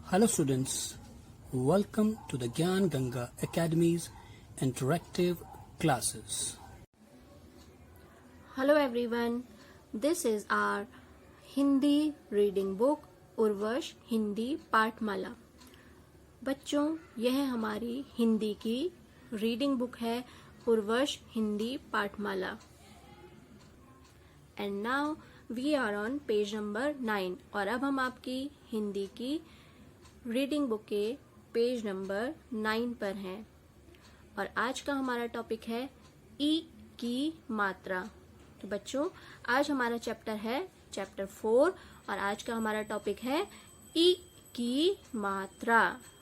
Hello students, welcome to the Gyan Ganga Academy's interactive classes. Hello everyone, this is our Hindi reading book उर्वश Hindi पाठमाला। बच्चों, यह हमारी हिंदी की reading book है उर्वश हिंदी पाठमाला। And now we are on page number 9 और अब हम आपकी हिंदी की रीडिंग बुक के पेज नंबर 9 पर हैं और आज का हमारा टॉपिक है ई की मात्रा। तो बच्चों, आज हमारा चैप्टर है चैप्टर 4 और आज का हमारा टॉपिक है ई की मात्रा।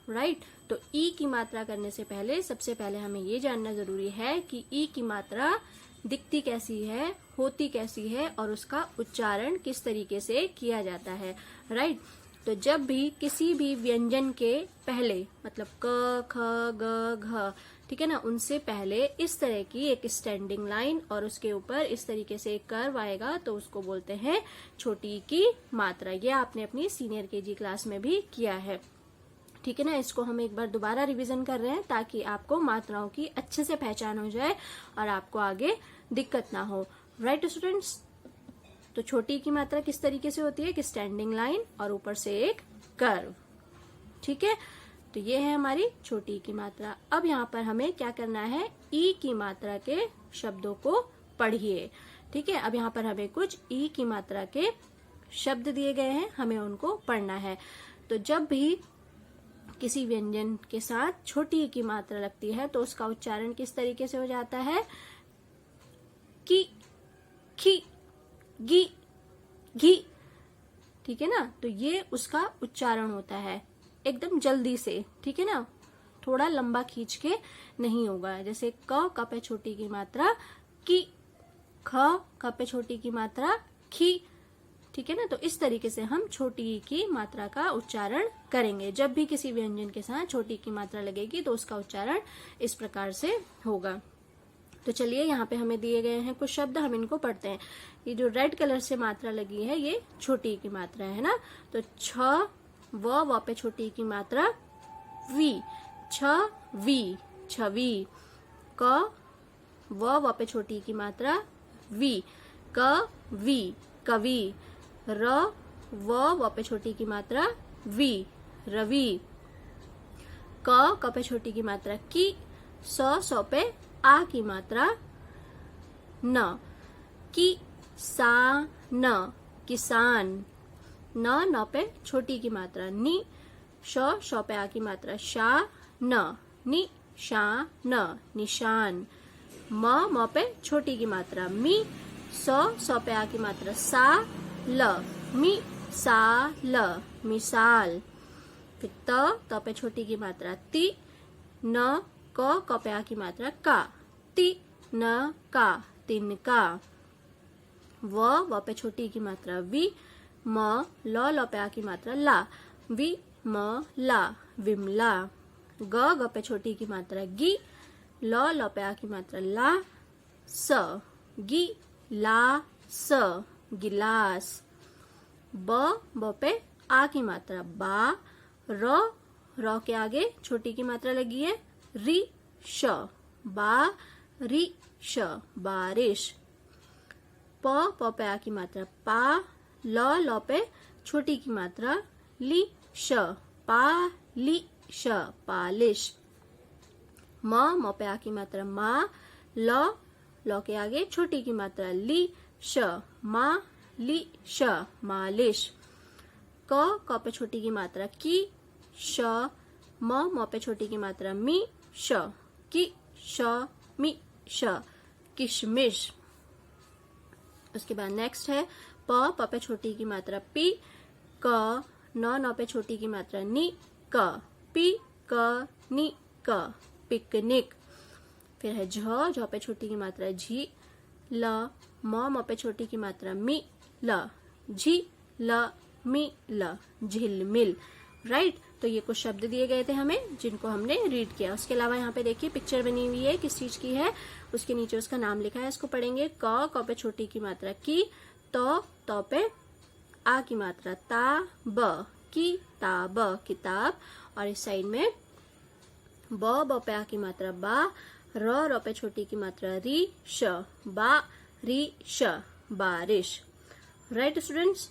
राइट? तो ई की मात्रा करने से पहले सबसे पहले हमें ये जानना जरूरी है कि ई की मात्रा दिखती कैसी है, होती कैसी है और उसका उच्चारण किस तरीके से किया जाता है। राइट? तो जब भी किसी भी व्यंजन के पहले मतलब क, ख, ग, घ, ठीक है ना, उनसे पहले इस तरह की एक स्टैंडिंग लाइन और उसके ऊपर इस तरीके से एक कर्व आएगा तो उसको बोलते हैं छोटी की मात्रा। ये आपने अपनी सीनियर केजी क्लास में भी किया है। ठीक है ना, इसको हम एक बार दोबारा रिवीजन कर रहे हैं ताकि आपको मात्राओं की अच्छे से पहचान हो जाए और आपको आगे दिक्कत ना हो। Right students? तो छोटी की मात्रा किस तरीके से होती है कि स्टैंडिंग लाइन और ऊपर से एक कर्व। ठीक है, तो ये है हमारी छोटी की मात्रा। अब यहाँ पर हमें क्या करना है, ई की मात्रा के शब्दों को पढ़िए। ठीक है, अब यहाँ पर हमें कुछ ई की मात्रा के शब्द दिए गए हैं, हमें उनको पढ़ना है। तो जब भी किसी व्यंजन के साथ छोटी ई की मात्रा लगती है तो उसका उच्चारण किस तरीके से हो जाता है, की, खी, गी, घी। ठीक है ना, तो ये उसका उच्चारण होता है एकदम जल्दी से। ठीक है ना, थोड़ा लंबा खींच के नहीं होगा। जैसे क पे छोटी की मात्रा की, ख पे छोटी की मात्रा खी। ठीक है ना, तो इस तरीके से हम छोटी की मात्रा का उच्चारण करेंगे। जब भी किसी व्यंजन के साथ छोटी की मात्रा लगेगी तो उसका उच्चारण इस प्रकार से होगा। तो चलिए, यहाँ पे हमें दिए गए हैं कुछ शब्द, हम इनको पढ़ते हैं। ये जो रेड कलर से मात्रा लगी है ये छोटी की मात्रा है ना। तो छ व पे छोटी की मात्रा वी, छ वी, छवि। क व पे छोटी की मात्रा वी, क वी, कवि। र व पे छोटी की मात्रा वी, रवि। क पे छोटी की मात्रा की। सौ पे आ की मात्रा न, की सा न, किसान। न पे छोटी की मात्रा नी। शौ पे आ की मात्रा शा न, नि शा न, निशान। म पे छोटी की मात्रा मी। सौ पे आ की मात्रा सा ल, मी सा ल, मिसाल। फिर त पे छोटी की मात्रा ती। न क पे आ की मात्रा का, ति न का, तिनका। व पे छोटी की मात्रा वी। म ल पे आ की मात्रा ला, वि म ला, विमला। ग पे छोटी की मात्रा गी। ल पे आ की मात्रा ला, स, गी ला स, गिलास। ब पे आ की मात्रा बा। र के आगे छोटी की मात्रा लगी है री श, बा री श, बारिश। प पे आ की मात्रा पा। ल पे छोटी की मात्रा ली श, पा ली श, पालिश। म पे आ की मात्रा मा। ल के आगे छोटी की मात्रा ली श, मा ली श, मालिश। क पे छोटी की मात्रा की। श म पे छोटी की मात्रा मी श, की श मी श, किशमिश। उसके बाद नेक्स्ट है प पे छोटी की मात्रा पी। क न पे छोटी की मात्रा नी, क, पी क नी क, पिकनिक। फिर है झ पे छोटी की मात्रा झी। ल म पे छोटी की मात्रा मी, ल, झी ल मी ल, झिलमिल। राइट? तो ये कुछ शब्द दिए गए थे हमें जिनको हमने रीड किया। उसके अलावा यहाँ पे देखिए पिक्चर बनी हुई है, किस चीज की है, उसके नीचे उसका नाम लिखा है, इसको पढ़ेंगे। क पे छोटी की मात्रा की। तो पे आ की मात्रा ता, ब, किताब किताब। और इस साइड में ब पे आ की मात्रा बा, र पे छोटी की मात्रा री, श बा री श बारिश। राइट स्टूडेंट्स,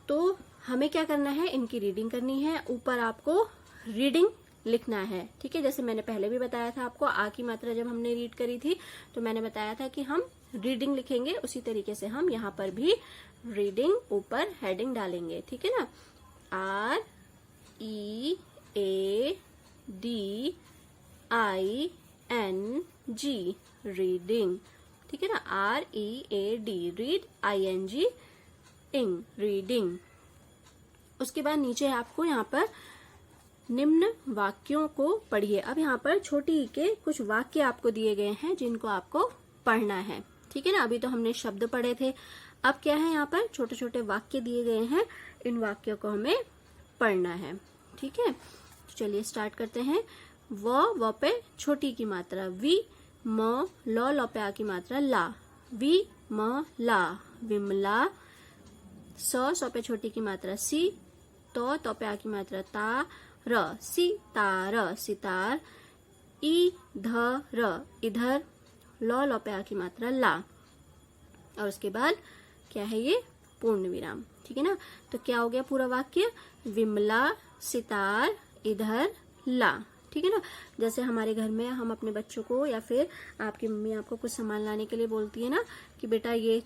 तो हमें क्या करना है, इनकी रीडिंग करनी है। ऊपर आपको रीडिंग लिखना है, ठीक है। जैसे मैंने पहले भी बताया था आपको, आ की मात्रा जब हमने रीड करी थी तो मैंने बताया था कि हम रीडिंग लिखेंगे, उसी तरीके से हम यहाँ पर भी रीडिंग ऊपर हेडिंग डालेंगे, ठीक है ना। R E A D I N G reading, ठीक है ना। R E A D read, I N G इंग रीडिंग। उसके बाद नीचे आपको यहाँ पर निम्न वाक्यों को पढ़िए। अब यहाँ पर छोटी ई के कुछ वाक्य आपको दिए गए हैं जिनको आपको पढ़ना है, ठीक है ना। अभी तो हमने शब्द पढ़े थे, अब क्या है, यहाँ पर छोटे छोटे वाक्य दिए गए हैं, इन वाक्यों को हमें पढ़ना है, ठीक है। तो चलिए स्टार्ट करते हैं। व पे छोटी की मात्रा वी, म ल पे आ की मात्रा ला, वी म ला विमला। स पे छोटी की मात्रा सी, तो पे आ की मात्रा ता, र सितार सितार। इधर इधर, ल पे आ की मात्रा ला। और उसके बाद क्या है, ये पूर्ण विराम, ठीक है ना। तो क्या हो गया पूरा वाक्य, विमला सितार इधर ला, ठीक है ना। जैसे हमारे घर में हम अपने बच्चों को या फिर आपकी मम्मी आपको कुछ सामान लाने के लिए बोलती है ना कि बेटा ये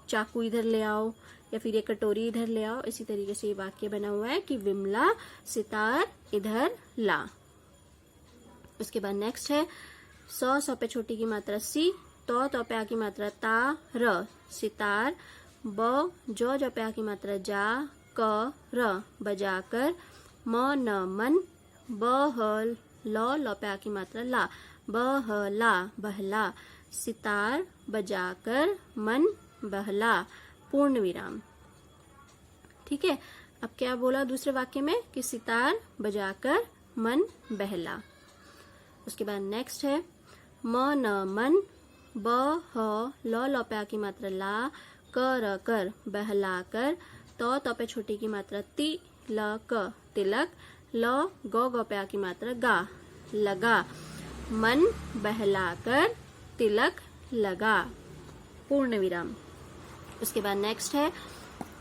चाकू इधर ले आओ या फिर ये कटोरी इधर ले आओ, इसी तरीके से ये वाक्य बना हुआ है कि विमला सितार इधर ला। उसके बाद नेक्स्ट है, स पे छोटी की मात्रा सी, तो पे आ की मात्रा ता, र सितार। ब जो पे आ की मात्रा जा, क र बजाकर। म न मन, ब ल पे आ की मात्रा ला, बहला बहला। सितार बजाकर मन बहला, पूर्ण विराम, ठीक है। अब क्या बोला दूसरे वाक्य में कि सितार बजाकर मन बहला। उसके बाद नेक्स्ट है, म न मन, ब ह ल पे आ की मात्रा ला, कर कर बहलाकर। तो पे छोटी की मात्रा ती, ल क तिलक। ल ग पे आ की मात्रा गा लगा, मन बहलाकर तिलक लगा, पूर्ण विराम। उसके बाद नेक्स्ट है,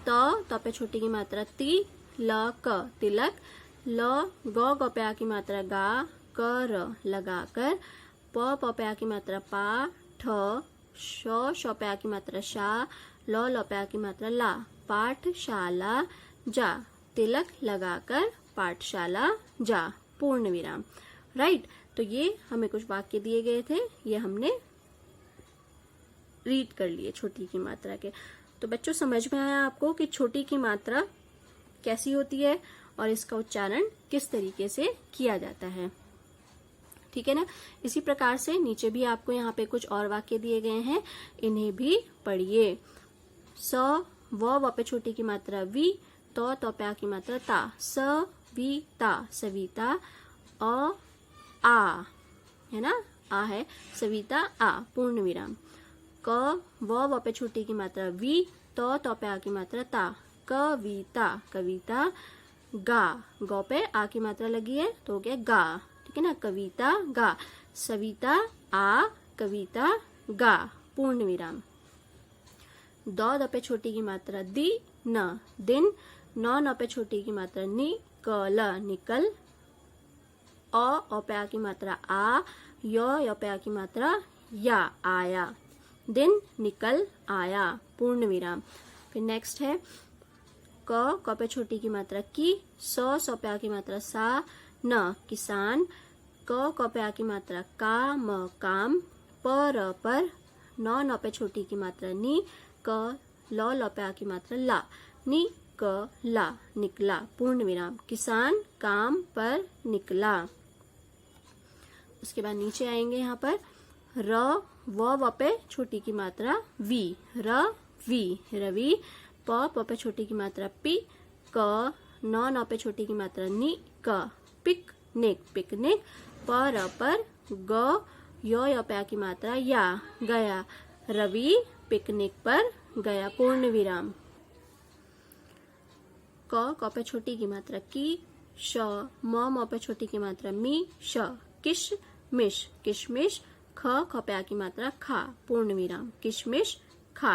तो पे छोटी की मात्रा ती, ल क तिलक। ल ग पे आ की मात्रा गा, कर लगाकर। प पे आ की मात्रा पा, ठ। श पे आ की मात्रा शा, ल पे आ की मात्रा ला, पाठशाला जा, तिलक लगाकर पाठशाला जा, पूर्ण विराम। राइट, तो ये हमें कुछ वाक्य दिए गए थे, ये हमने रीड कर लिए छोटी की मात्रा के। तो बच्चों समझ में आया आपको कि छोटी की मात्रा कैसी होती है और इसका उच्चारण किस तरीके से किया जाता है, ठीक है ना। इसी प्रकार से नीचे भी आपको यहाँ पे कुछ और वाक्य दिए गए हैं, इन्हें भी पढ़िए। स व पे छोटी की मात्रा वी, तो पे आ की मात्रा ता, सविता सविता। अ आ है ना, आ है, सविता आ, पूर्ण विराम। क व पे छोटी की मात्रा वी, तो पे आ की मात्रा ता, कविता कविता। गा गौ पे आ की मात्रा लगी है तो हो गया गा, ठीक है ना, कविता गा। सविता आ, कविता गा, पूर्ण विराम। द पे छोटी की मात्रा दी, न दिन। न पे छोटी की मात्रा नि, कल निकल। अ पे आ की मात्रा आ, य पे आ की मात्रा या, आया। दिन निकल आया, पूर्ण विराम। फिर नेक्स्ट है, क पे छोटी की मात्रा की, स पे आ की मात्रा सा, न किसान। क पे आ की मात्रा का, म काम। पर, न पे छोटी की मात्रा नी, क ल पे आ की मात्रा ला, नी क ला, निकला, पूर्ण विराम। किसान काम पर निकला। उसके बाद नीचे आएंगे यहाँ पर, र व पे छोटी की मात्रा वी, रवि रवि। प पे छोटी की मात्रा पी, क न पे छोटी की मात्रा नी, क पिकनिक पिकनिक। पर ग य पे आ की मात्रा या, गया। रवि पिकनिक पर गया, पूर्ण विराम। क पे छोटी की मात्रा की, श म पे छोटी की मात्रा मी, श किश मिश किशमिश, ख पे आ की मात्रा खा, पूर्ण विराम किशमिश खा।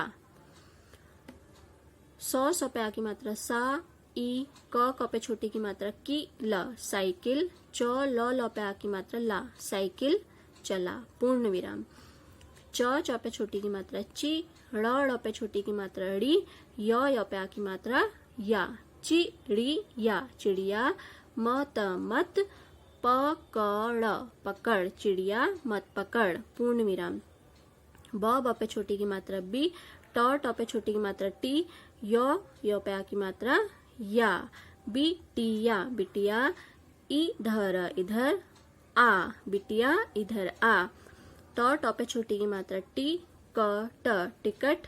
सौ पे आ की मात्रा सा, ई क पे छोटी की मात्रा की, ल साइकिल, च ल पे आ की मात्रा ला, साइकिल चला, पूर्ण विराम। च पे छोटी की मात्रा ची, ड़ पे छोटी की मात्रा ड़ी, य पे आ की मात्रा या, चिड़िया चिड़िया, मत पकड़ पकड़, चिड़िया मत पकड़, पूर्ण विराम। ब पे छोटी की मात्रा बी, ट पे छोटी की मात्रा टी, य पे आ की मात्रा या, बिटिया बिटिया, इधर इधर आ, बिटिया इधर आ। ट पे छोटी की मात्रा टी, क ट टिकट,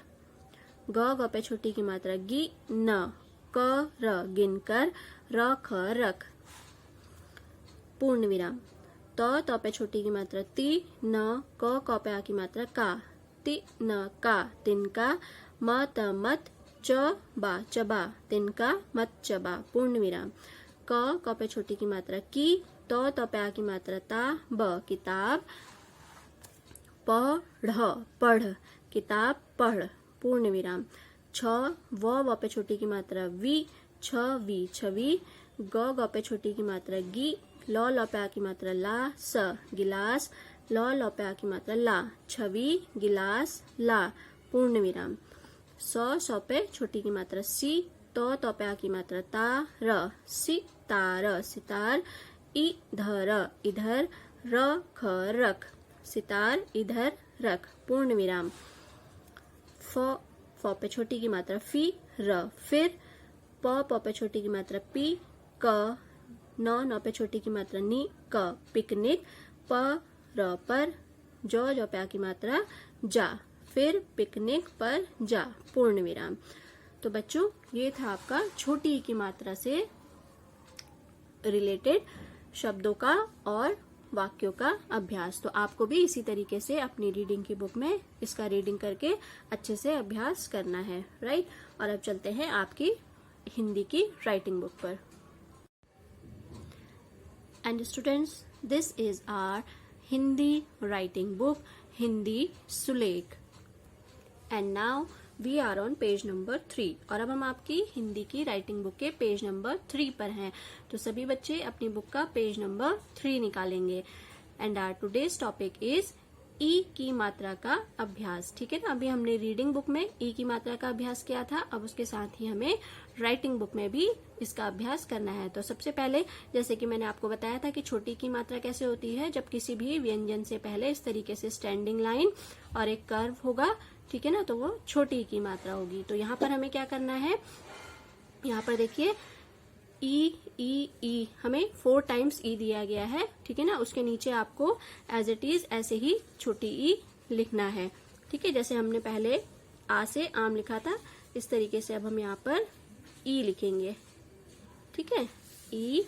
ग पे छोटी की मात्रा गी, न क र गिनकर, र ख रख, पूर्ण विराम। त पे छोटी की मात्रा ती, न क पे आ की मात्रा का, ति न का, तिनका, मत चबा चबा, तिनका मत चबा, पूर्ण विराम। क पे छोटी की मात्रा की, त पे आ की मात्रा ता, ब किताब, पढ़ किताब पढ़, पूर्ण विराम। छ व पे छोटी की मात्रा वी, छवि छवि, ग पे छोटी की मात्रा गी, ल पे आ की मात्रा ला, स गिलास, ल पे आ की मात्रा ला, छवि गिलास ला, पूर्ण विराम। सौ पे छोटी की मात्रा सी, तो पे आ की मात्रा ता, र सितार सितार, इधर इधर, रख रख, सितार इधर रख, पूर्ण विराम। फ पे छोटी की मात्रा फी, र फिर, प पे छोटी की मात्रा पी, क न पे छोटी की मात्रा नी, क पिकनिक, प र पर, जो पे आ की मात्रा जा, फिर पिकनिक पर जा, पूर्ण विराम। तो बच्चों ये था आपका छोटी ई की मात्रा से रिलेटेड शब्दों का और वाक्यों का अभ्यास। तो आपको भी इसी तरीके से अपनी रीडिंग की बुक में इसका रीडिंग करके अच्छे से अभ्यास करना है, राइट। और अब चलते हैं आपकी हिंदी की राइटिंग बुक पर। And students, this is our Hindi writing book, Hindi सुलेख। And now we are on page number 3 और अब हम आपकी हिंदी की राइटिंग बुक के पेज नंबर 3 पर हैं। तो सभी बच्चे अपनी बुक का पेज नंबर 3 निकालेंगे। And our today's topic is ई की मात्रा का अभ्यास। ठीक है ना, अभी हमने रीडिंग बुक में ई की मात्रा का अभ्यास किया था, अब उसके साथ ही हमें राइटिंग बुक में भी इसका अभ्यास करना है। तो सबसे पहले जैसे कि मैंने आपको बताया था कि छोटी की मात्रा कैसे होती है, जब किसी भी व्यंजन से पहले इस तरीके से स्टैंडिंग लाइन और एक कर्व होगा, ठीक है ना, तो वो छोटी की मात्रा होगी। तो यहाँ पर हमें क्या करना है, यहाँ पर देखिए ई हमें 4 टाइम्स ई दिया गया है, ठीक है ना। उसके नीचे आपको एज इट इज ऐसे ही छोटी ई लिखना है, ठीक है। जैसे हमने पहले आ से आम लिखा था, इस तरीके से अब हम यहाँ पर ई लिखेंगे, ठीक है। ई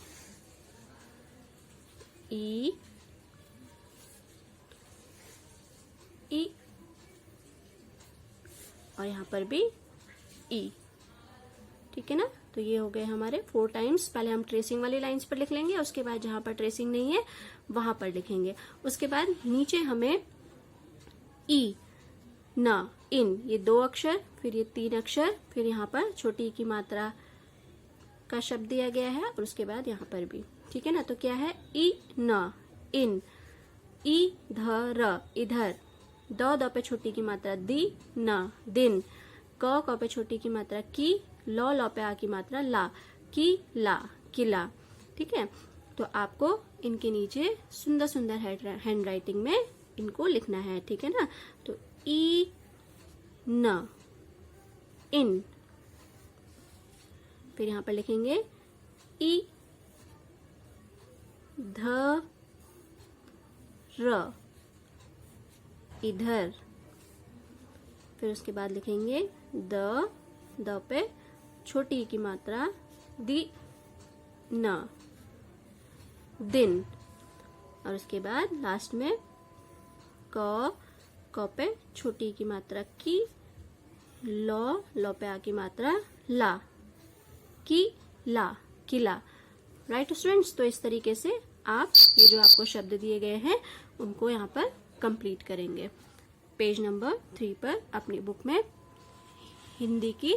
ई ई और यहाँ पर भी ई, ठीक है ना। तो ये हो गए हमारे 4 टाइम्स। पहले हम ट्रेसिंग वाली लाइंस पर लिख लेंगे, उसके बाद जहां पर ट्रेसिंग नहीं है वहां पर लिखेंगे। उसके बाद नीचे हमें ई, न, इन, ये 2 अक्षर, फिर ये 3 अक्षर, फिर यहाँ पर छोटी ई की मात्रा का शब्द दिया गया है और उसके बाद यहाँ पर भी, ठीक है ना। तो क्या है, ई न, इन, ई ध इधर, द पे छोटी की मात्रा दी, न, दिन, क पे छोटी की मात्रा की, ल पे आ की मात्रा ला, की ला, किला, ठीक है। तो आपको इनके नीचे सुंदर सुंदर हैंड राइटिंग में इनको लिखना है, ठीक है ना। तो ई न, इन, फिर यहाँ पर लिखेंगे ई ध र, इधर, फिर उसके बाद लिखेंगे द पे छोटी की मात्रा दी, न, दिन, और उसके बाद लास्ट में क पे छोटी की मात्रा की, ल पे आ की मात्रा ला, की ला, किला। राइट स्टूडेंट्स, तो इस तरीके से आप ये जो आपको शब्द दिए गए हैं उनको यहाँ पर कंप्लीट करेंगे। पेज नंबर 3 पर अपनी बुक में, हिंदी की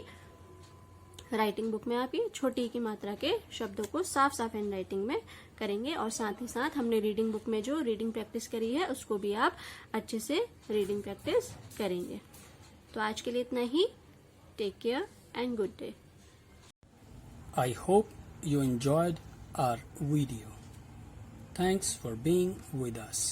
राइटिंग बुक में आप ये छोटी की मात्रा के शब्दों को साफ साफ हैंड राइटिंग में करेंगे और साथ ही साथ हमने रीडिंग बुक में जो रीडिंग प्रैक्टिस करी है उसको भी आप अच्छे से रीडिंग प्रैक्टिस करेंगे। तो आज के लिए इतना ही। Take care and good day. I hope you enjoyed our video. Thanks for being with us.